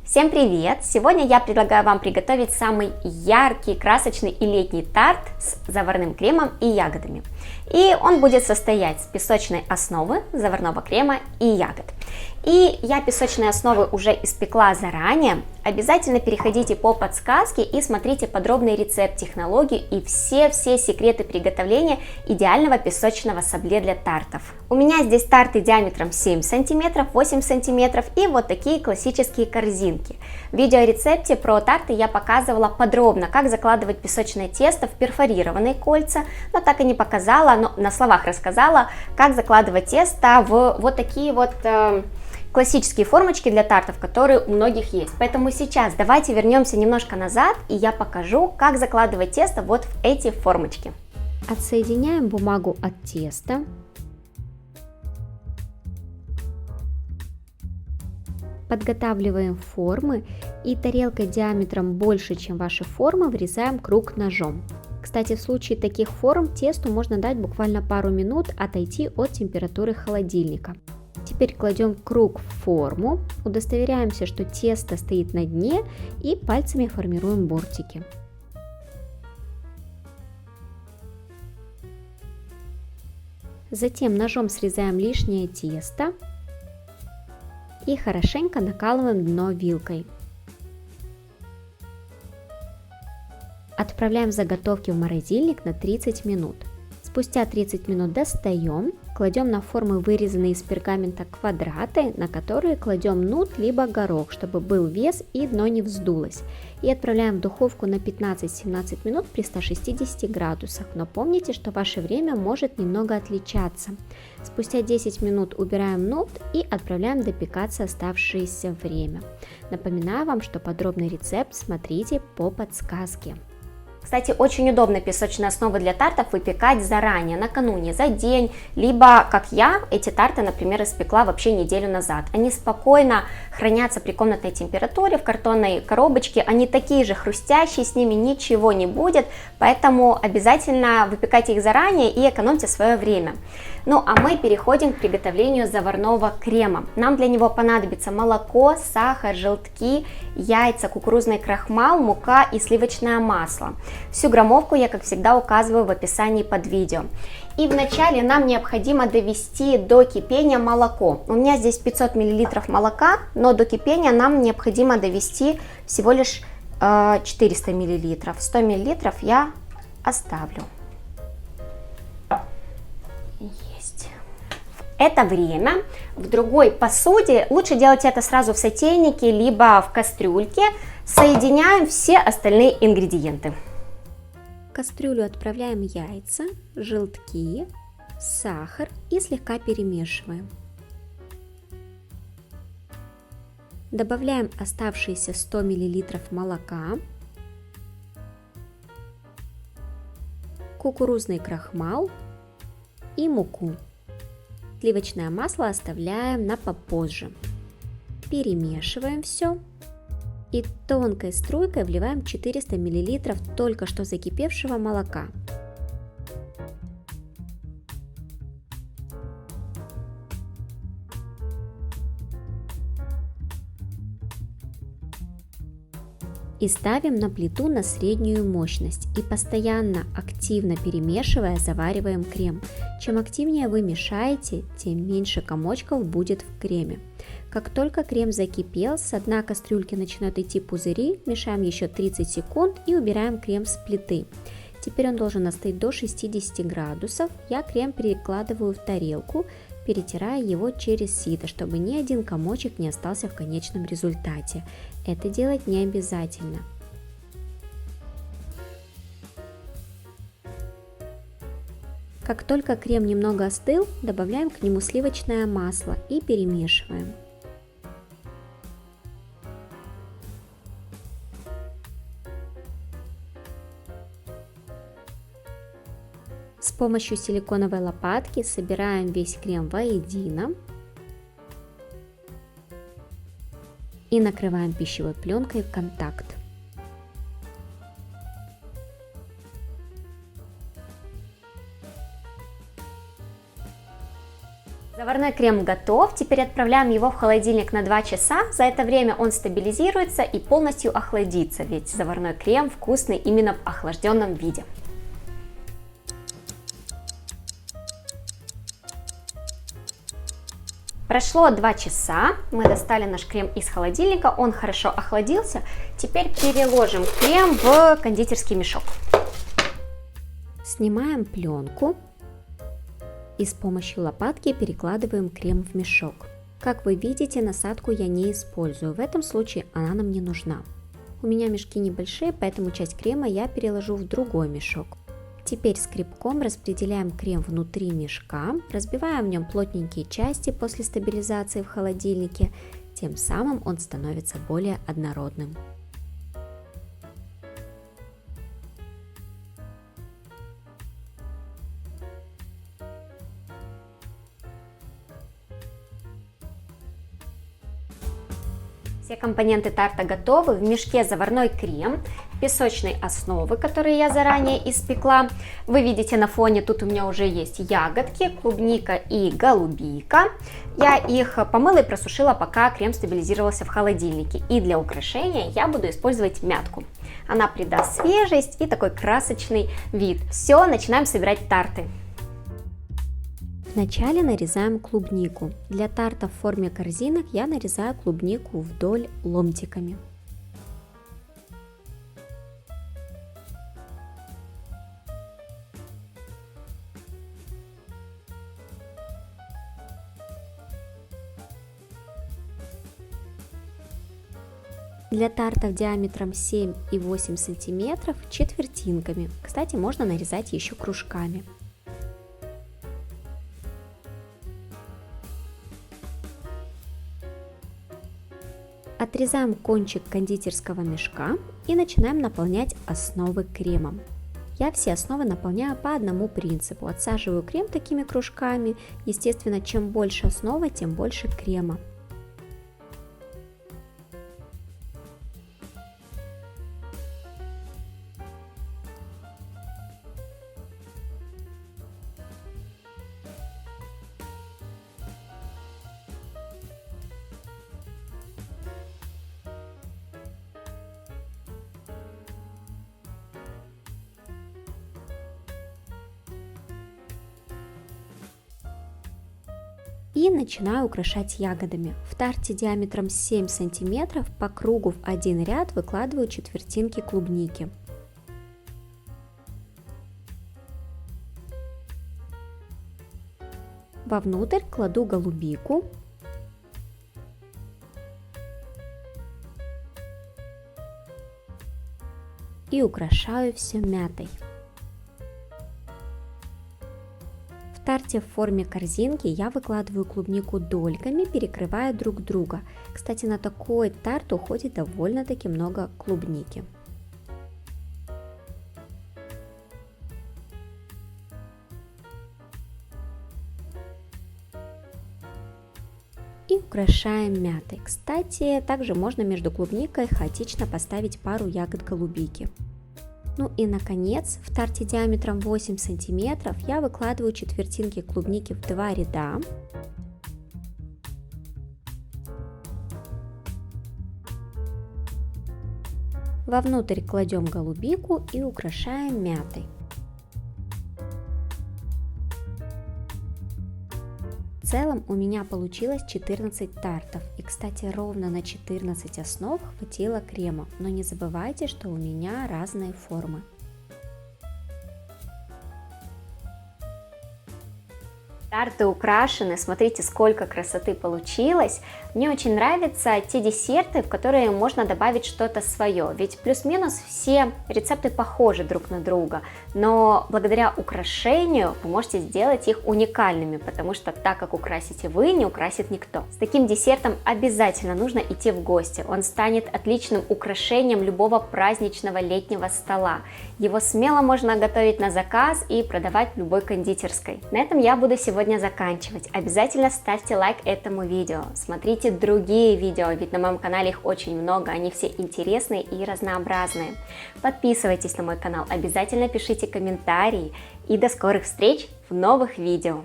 Всем привет! Сегодня я предлагаю вам приготовить самый яркий, красочный и летний тарт с заварным кремом и ягодами. И он будет состоять из песочной основы, заварного крема и ягод. И я песочные основы уже испекла заранее. Обязательно переходите по подсказке и смотрите подробный рецепт, технологию и все секреты приготовления идеального песочного сабле для тартов. У меня здесь тарты диаметром 7 см, 8 см и вот такие классические корзинки. В видеорецепте про тарты я показывала подробно, как закладывать песочное тесто в перфорированные кольца, но так и не показала, но на словах рассказала, как закладывать тесто в вот такие вот классические формочки для тартов, которые у многих есть. Поэтому сейчас давайте вернемся немножко назад, и я покажу, как закладывать тесто вот в эти формочки. Отсоединяем бумагу от теста. Подготавливаем формы и тарелкой диаметром больше, чем ваши формы, врезаем круг ножом. Кстати, в случае таких форм тесту можно дать буквально пару минут отойти от температуры холодильника. Теперь кладем круг в форму, удостоверяемся, что тесто стоит на дне и пальцами формируем бортики. Затем ножом срезаем лишнее тесто и хорошенько накалываем дно вилкой. Отправляем заготовки в морозильник на 30 минут. Спустя 30 минут достаем, кладем на формы, вырезанные из пергамента, квадраты, на которые кладем нут либо горох, чтобы был вес и дно не вздулось. И отправляем в духовку на 15-17 минут при 160 градусах. Но помните, что ваше время может немного отличаться. Спустя 10 минут убираем нут и отправляем допекаться оставшееся время. Напоминаю вам, что подробный рецепт смотрите по подсказке. Кстати, очень удобно песочные основы для тартов выпекать заранее, накануне, за день, либо, как я, эти тарты, например, испекла вообще неделю назад. Они спокойно хранятся при комнатной температуре в картонной коробочке, они такие же хрустящие, с ними ничего не будет, поэтому обязательно выпекайте их заранее и экономьте свое время. Ну а мы переходим к приготовлению заварного крема. Нам для него понадобится молоко, сахар, желтки, яйца, кукурузный крахмал, мука и сливочное масло. Всю граммовку я, как всегда, указываю в описании под видео. И вначале нам необходимо довести до кипения молоко. У меня здесь 500 мл молока, но до кипения нам необходимо довести всего лишь 400 мл. 100 мл я оставлю. Есть. В это время в другой посуде, лучше делать это сразу в сотейнике, либо в кастрюльке, соединяем все остальные ингредиенты. В кастрюлю отправляем яйца, желтки, сахар и слегка перемешиваем. Добавляем оставшиеся 100 мл молока, кукурузный крахмал и муку. Сливочное масло оставляем на попозже. Перемешиваем все. И тонкой струйкой вливаем 400 мл только что закипевшего молока. И ставим на плиту на среднюю мощность и постоянно активно перемешивая завариваем крем. Чем активнее вы мешаете, тем меньше комочков будет в креме. Как только крем закипел, с дна кастрюльки начинают идти пузыри, мешаем еще 30 секунд и убираем крем с плиты. Теперь он должен остыть до 60 градусов. Я крем перекладываю в тарелку, перетирая его через сито, чтобы ни один комочек не остался в конечном результате. Это делать не обязательно. Как только крем немного остыл, добавляем к нему сливочное масло и перемешиваем. С помощью силиконовой лопатки собираем весь крем воедино и накрываем пищевой пленкой в контакт. В Заварной крем готов, теперь отправляем его в холодильник на 2 часа, за это время он стабилизируется и полностью охладится, ведь заварной крем вкусный именно в охлажденном виде. Прошло 2 часа, мы достали наш крем из холодильника, он хорошо охладился, теперь переложим крем в кондитерский мешок. Снимаем пленку и с помощью лопатки перекладываем крем в мешок. Как вы видите, насадку я не использую, в этом случае она нам не нужна. У меня мешки небольшие, поэтому часть крема я переложу в другой мешок. Теперь скребком распределяем крем внутри мешка, разбиваем в нем плотненькие части после стабилизации в холодильнике, тем самым он становится более однородным. Все компоненты тарта готовы, в мешке заварной крем, песочной основы, которые я заранее испекла. Вы видите на фоне, тут у меня уже есть ягодки, клубника и голубика. Я их помыла и просушила, пока крем стабилизировался в холодильнике. И для украшения я буду использовать мятку. Она придаст свежесть и такой красочный вид. Все, начинаем собирать тарты. Вначале нарезаем клубнику. Для тарта в форме корзинок я нарезаю клубнику вдоль ломтиками. Для тартов диаметром 7 и 8 см четвертинками. Кстати, можно нарезать еще кружками. Отрезаем кончик кондитерского мешка и начинаем наполнять основы кремом. Я все основы наполняю по одному принципу. Отсаживаю крем такими кружками. Естественно, чем больше основа, тем больше крема. И начинаю украшать ягодами. В тарте диаметром 7 см по кругу в один ряд выкладываю четвертинки клубники. Вовнутрь кладу голубику. И украшаю все мятой. В тарте в форме корзинки я выкладываю клубнику дольками, перекрывая друг друга. Кстати, на такой тарт уходит довольно-таки много клубники. И украшаем мятой. Кстати, также можно между клубникой хаотично поставить пару ягод голубики. Ну и наконец, в тарте диаметром 8 см я выкладываю четвертинки клубники в 2 ряда. Вовнутрь кладем голубику и украшаем мятой. В целом у меня получилось 14 тартов, и кстати ровно на 14 основ хватило крема, но не забывайте, что у меня разные формы. Тарты украшены, смотрите, сколько красоты получилось. Мне очень нравятся те десерты, в которые можно добавить что-то свое, ведь плюс-минус все рецепты похожи друг на друга, но благодаря украшению вы можете сделать их уникальными, потому что так как украсите вы, не украсит никто. С таким десертом обязательно нужно идти в гости, он станет отличным украшением любого праздничного летнего стола. Его смело можно готовить на заказ и продавать в любой кондитерской. На этом я буду сегодня заканчивать. Обязательно ставьте лайк этому видео, смотрите другие видео, ведь на моем канале их очень много, они все интересные и разнообразные. Подписывайтесь на мой канал, обязательно пишите комментарии и до скорых встреч в новых видео.